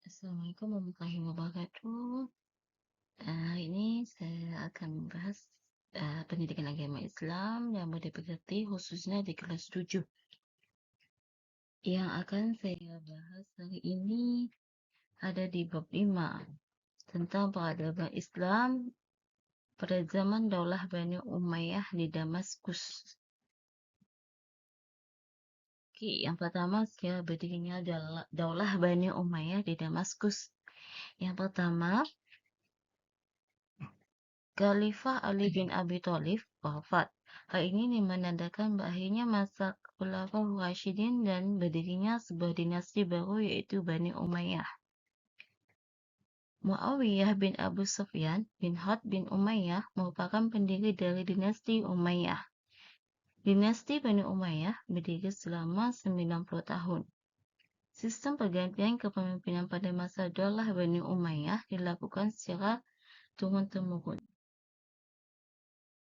Assalamualaikum warahmatullahi wabarakatuh. Hari ini saya akan membahas pendidikan agama Islam yang mudah dimengerti khususnya di kelas 7. Yang akan saya bahas hari ini ada di bab 5 tentang peradaban Islam pada zaman Daulah Bani Umayyah di Damaskus. Oke, yang pertama sejarah berdirinya Daulah Bani Umayyah di Damaskus. Yang pertama, Khalifah Ali bin Abi Thalib wafat. Hal ini menandakan berakhirnya masa Khulafaur Rasyidin dan berdirinya sebuah dinasti baru yaitu Bani Umayyah. Muawiyah bin Abu Sufyan bin Harb bin Umayyah merupakan pendiri dari dinasti Umayyah. Dinasti Bani Umayyah berdiri selama 90 tahun. Sistem pergantian kepemimpinan pada masa Daulah Bani Umayyah dilakukan secara turun-temurun.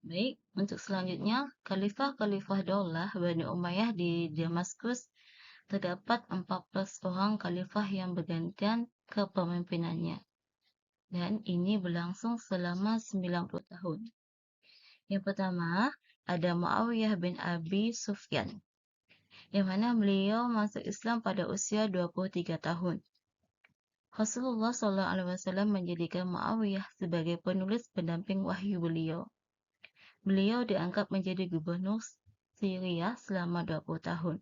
Baik, untuk selanjutnya, khalifah-khalifah Daulah Bani Umayyah di Damaskus terdapat 14 orang khalifah yang bergantian kepemimpinannya. Dan ini berlangsung selama 90 tahun. Yang pertama, ada Muawiyah bin Abi Sufyan, yang mana beliau masuk Islam pada usia 23 tahun. Rasulullah SAW menjadikan Muawiyah sebagai penulis pendamping wahyu beliau. Beliau diangkat menjadi gubernur Syria selama 20 tahun.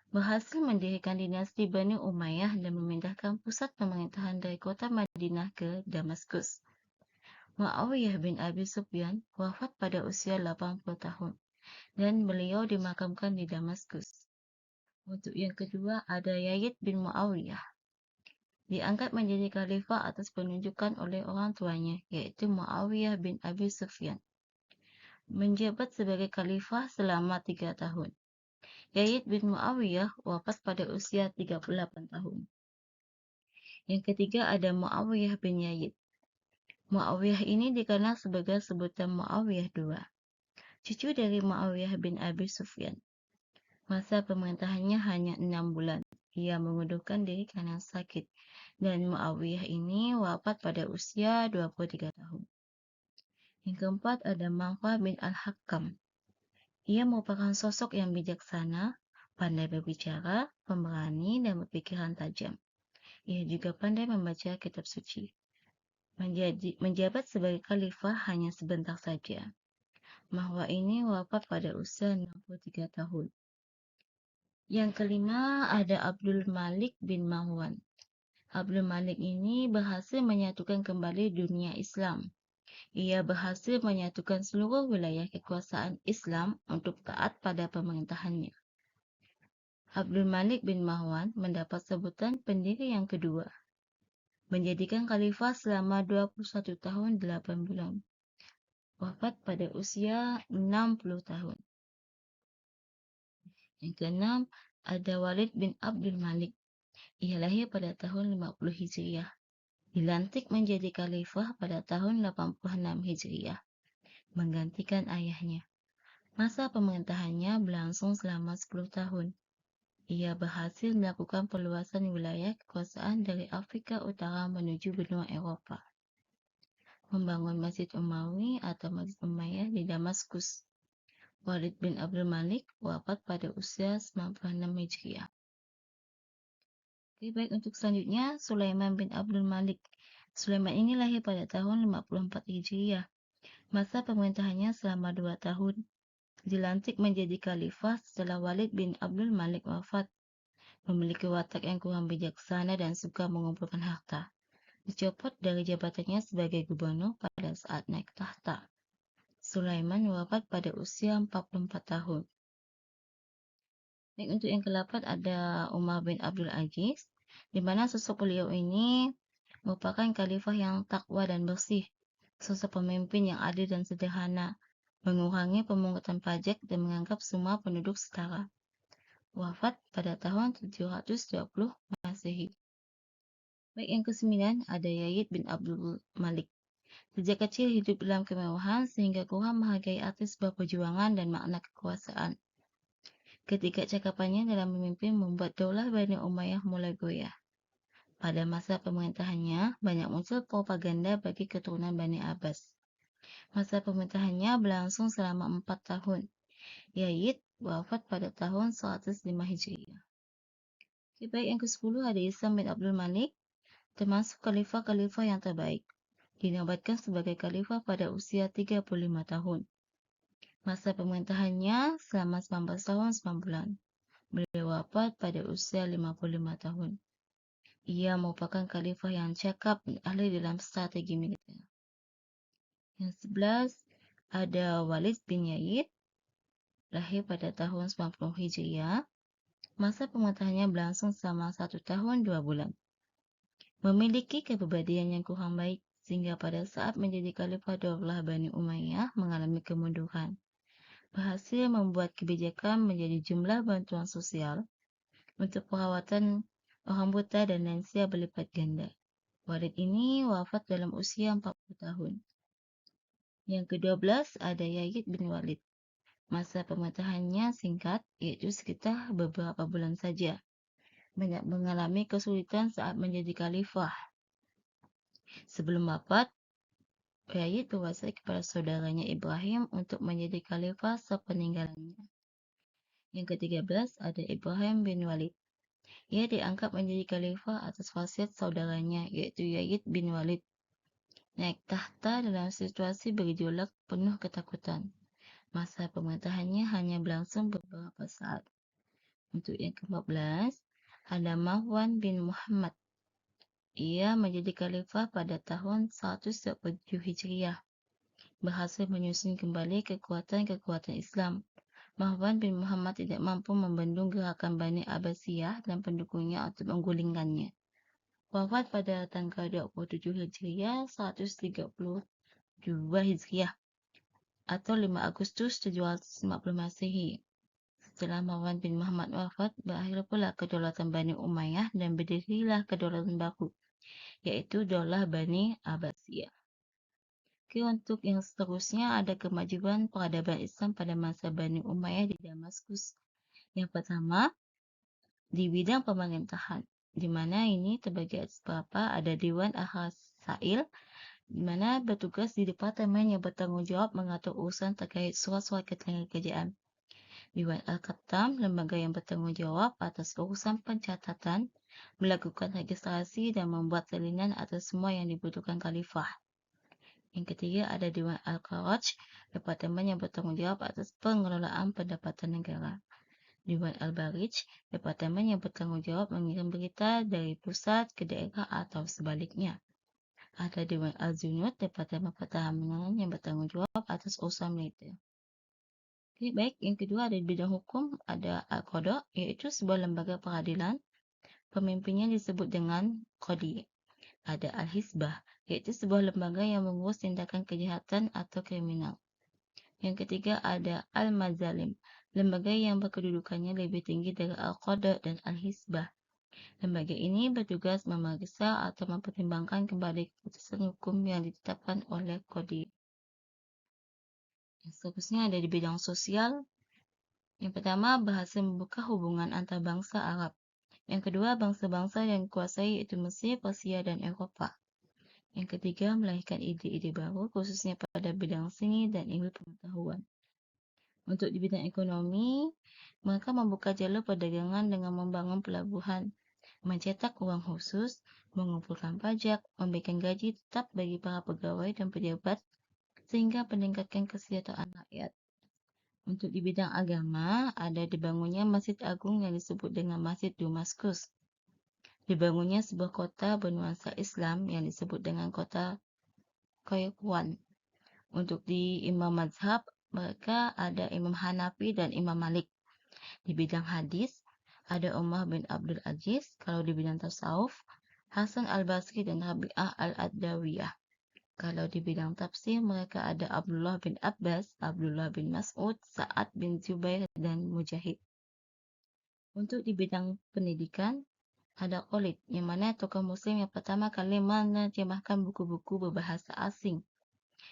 Berhasil mendirikan dinasti Bani Umayyah dan memindahkan pusat pemerintahan dari kota Madinah ke Damaskus. Muawiyah bin Abi Sufyan wafat pada usia 80 tahun dan beliau dimakamkan di Damaskus. Untuk yang kedua ada Yazid bin Muawiyah. Diangkat menjadi khalifah atas penunjukan oleh orang tuanya, yaitu Muawiyah bin Abi Sufyan. Menjabat sebagai khalifah selama 3 tahun. Yazid bin Muawiyah wafat pada usia 38 tahun. Yang ketiga ada Muawiyah bin Yazid. Muawiyah ini dikenal sebagai sebutan Muawiyah II, cucu dari Muawiyah bin Abi Sufyan. Masa pemerintahannya hanya 6 bulan. Ia mengundurkan diri karena sakit. Dan Muawiyah ini wafat pada usia 23 tahun. Yang keempat ada Marwah bin Al-Hakam. Ia merupakan sosok yang bijaksana, pandai berbicara, pemberani, dan berpikiran tajam. Ia juga pandai membaca kitab suci. Menjabat sebagai khalifah hanya sebentar saja. Marwah ini wafat pada usia 63 tahun. Yang kelima ada Abdul Malik bin Marwan. Abdul Malik ini berhasil menyatukan kembali dunia Islam. Ia berhasil menyatukan seluruh wilayah kekuasaan Islam untuk taat pada pemerintahannya. Abdul Malik bin Marwan mendapat sebutan pendiri yang kedua, menjadikan khalifah selama 21 tahun 8 bulan. Wafat pada usia 60 tahun. Yang keenam, ada Walid bin Abdul Malik. Ia lahir pada tahun 50 Hijriah. Dilantik menjadi khalifah pada tahun 86 Hijriah, menggantikan ayahnya. Masa pemerintahannya berlangsung selama 10 tahun. Ia berhasil melakukan perluasan wilayah kekuasaan dari Afrika Utara menuju benua Eropa. Membangun Masjid Umawi atau Masjid Umayyah di Damaskus. Walid bin Abdul Malik wafat pada usia 96 Hijriah. Oke, baik, untuk selanjutnya Sulaiman bin Abdul Malik. Sulaiman ini lahir pada tahun 54 Hijriah. Masa pemerintahannya selama 2 tahun. Dilantik menjadi khalifah setelah Walid bin Abdul Malik wafat. Memiliki watak yang kurang bijaksana dan suka mengumpulkan harta. Dicopot dari jabatannya sebagai gubernur pada saat naik tahta. Sulaiman wafat pada usia 44 tahun. Baik, untuk yang ke-8 ada Umar bin Abdul Aziz, di mana sosok beliau ini merupakan khalifah yang takwa dan bersih, sosok pemimpin yang adil dan sederhana, mengurangi pemungutan pajak dan menganggap semua penduduk setara. Wafat pada tahun 720 Masehi. Baik, yang ke-9 ada Yazid bin Abdul Malik. Sejak kecil hidup dalam kemewahan sehingga kurang menghargai arti sebuah perjuangan dan makna kekuasaan. Ketika cakapannya dalam memimpin membuat Daulah Bani Umayyah mulai goyah. Pada masa pemerintahannya, banyak muncul propaganda bagi keturunan Bani Abbas. Masa pemerintahannya berlangsung selama 4 tahun. Yazid wafat pada tahun 105 Hijriah. Baik, yang ke-10 ada Isam bin Abdul Malik, termasuk khalifah-khalifah yang terbaik. Dinobatkan sebagai khalifah pada usia 35 tahun. Masa pemerintahannya selama 19 tahun 9 bulan. Beliau wafat pada usia 55 tahun. Ia merupakan khalifah yang cakap dan ahli dalam strategi militer. Yang 11 ada Walid bin Yazid, lahir pada tahun 90 Hijriah. Masa pemerintahannya berlangsung selama 1 tahun 2 bulan. Memiliki kepribadian yang kurang baik, sehingga pada saat menjadi khalifah Daulah Bani Umayyah mengalami kemunduran. Berhasil membuat kebijakan menjadi jumlah bantuan sosial untuk perawatan orang buta dan lansia berlipat ganda. Walid ini wafat dalam usia 40 tahun. Yang ke-12 ada Yazid bin Walid. Masa pemerintahannya singkat, yaitu sekitar beberapa bulan saja. Banyak mengalami kesulitan saat menjadi khalifah. Sebelum wafat, Yazid berwasiat kepada saudaranya Ibrahim untuk menjadi khalifah sepeninggalannya. Yang ke-13 ada Ibrahim bin Walid. Ia diangkat menjadi khalifah atas wasiat saudaranya, yaitu Yazid bin Walid. Naik tahta dalam situasi bergejolak penuh ketakutan. Masa pemerintahannya hanya berlangsung beberapa saat. Untuk yang ke-14, ada Marwan bin Muhammad. Ia menjadi khalifah pada tahun 117 Hijriah. Berhasil menyusun kembali kekuatan-kekuatan Islam. Marwan bin Muhammad tidak mampu membendung gerakan Bani Abbasiyah dan pendukungnya untuk menggulingkannya. Wafat pada tanggal 27 Hijriah 132 Hijriah atau 5 Agustus 750 Masehi. Setelah Marwan bin Muhammad wafat, berakhir pula kedaulatan Bani Umayyah dan berdirilah kedaulatan baru, yaitu Daulah Bani Abbasiyah. Oke, untuk yang seterusnya ada kemajuan peradaban Islam pada masa Bani Umayyah di Damaskus. Yang pertama, di bidang pemerintahan, di mana ini terbagi atas beberapa, ada Dewan Al-Khasail, di mana bertugas di departemen yang bertanggung jawab mengatur urusan terkait surat-surat kerajaan. Dewan Al-Khattam, lembaga yang bertanggung jawab atas urusan pencatatan, melakukan registrasi dan membuat salinan atas semua yang dibutuhkan khalifah. Yang ketiga ada Dewan Al-Kharaj, departemen yang bertanggung jawab atas pengelolaan pendapatan negara. Dewan Al-Barij, departemen yang bertanggung jawab mengirim berita dari pusat ke daerah atau sebaliknya. Ada Dewan Al-Junud, departemen pertahanan yang bertanggung jawab atas urusan militer. Oke, baik, yang kedua ada di bidang hukum, ada Al-Qadha, yaitu sebuah lembaga peradilan. Pemimpinnya disebut dengan Qadi. Ada Al-Hizbah, yaitu sebuah lembaga yang mengurus tindakan kejahatan atau kriminal. Yang ketiga ada Al-Mazalim, lembaga yang berkedudukannya lebih tinggi dari Al-Qadha dan Al-Hizbah. Lembaga ini bertugas memeriksa atau mempertimbangkan kembali keputusan hukum yang ditetapkan oleh Qadi. Yang seterusnya ada di bidang sosial. Yang pertama, berhasil membuka hubungan antar bangsa Arab. Yang kedua, bangsa-bangsa yang dikuasai yaitu Mesir, Persia, dan Eropa. Yang ketiga, melahirkan ide-ide baru khususnya pada bidang seni dan ilmu pengetahuan. Untuk di bidang ekonomi, mereka membuka jalur perdagangan dengan membangun pelabuhan, mencetak uang khusus, mengumpulkan pajak, memberikan gaji tetap bagi para pegawai dan pejabat, sehingga meningkatkan kesejahteraan rakyat. Untuk di bidang agama, ada dibangunnya Masjid Agung yang disebut dengan Masjid Damaskus. Dibangunnya sebuah kota bernuansa Islam yang disebut dengan kota Qayrawaan. Untuk di Imam Mazhab, mereka ada Imam Hanafi dan Imam Malik. Di bidang hadis, ada Umar bin Abdul Aziz. Kalau di bidang tasawuf, Hasan al-Basri dan Rabi'ah al-Adawiyah. Kalau di bidang tafsir, mereka ada Abdullah bin Abbas, Abdullah bin Mas'ud, Sa'ad bin Zubair, dan Mujahid. Untuk di bidang pendidikan, ada Khalid, yang mana tokoh muslim yang pertama kali menerjemahkan buku-buku berbahasa asing.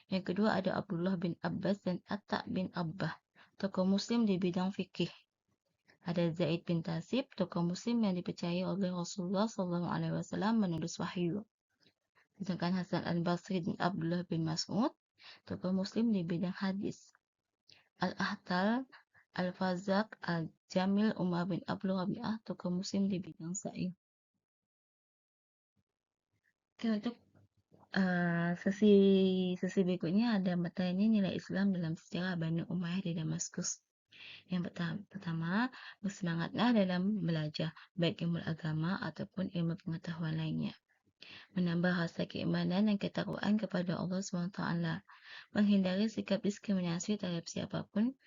Yang kedua ada Abdullah bin Abbas dan Atta bin Abbah, tokoh muslim di bidang fikih. Ada Zaid bin Tasib, tokoh muslim yang dipercayai oleh Rasulullah SAW menulis wahyu. Sedangkan Hasan al-Basri dan Abdullah bin Mas'ud, tokoh muslim di bidang hadis. Al-Ahtal, Al-Fazak, Al-Jamil, Umar bin Abdul Rabi'ah, tokoh muslim di bidang sa'i. Oke, untuk sesi berikutnya ada materi nilai Islam dalam sejarah Bani Umayyah di Damaskus. Yang pertama, bersemangatlah dalam belajar, baik ilmu agama ataupun ilmu pengetahuan lainnya. Menambah rasa keimanan dan ketakwaan kepada Allah SWT. Menghindari sikap diskriminasi terhadap siapapun.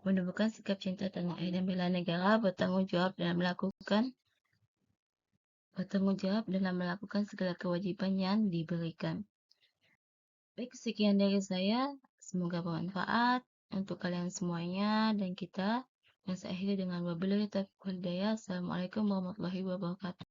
Menumbuhkan sikap cinta tanah air dan bela negara. Bertanggung jawab dalam melakukan segala kewajiban yang diberikan. Baik, sekian dari saya. Semoga bermanfaat untuk kalian semuanya dan kita. Dan saya akhiri dengan wabillahi taufiq wal hidayah. Assalamualaikum warahmatullahi wabarakatuh.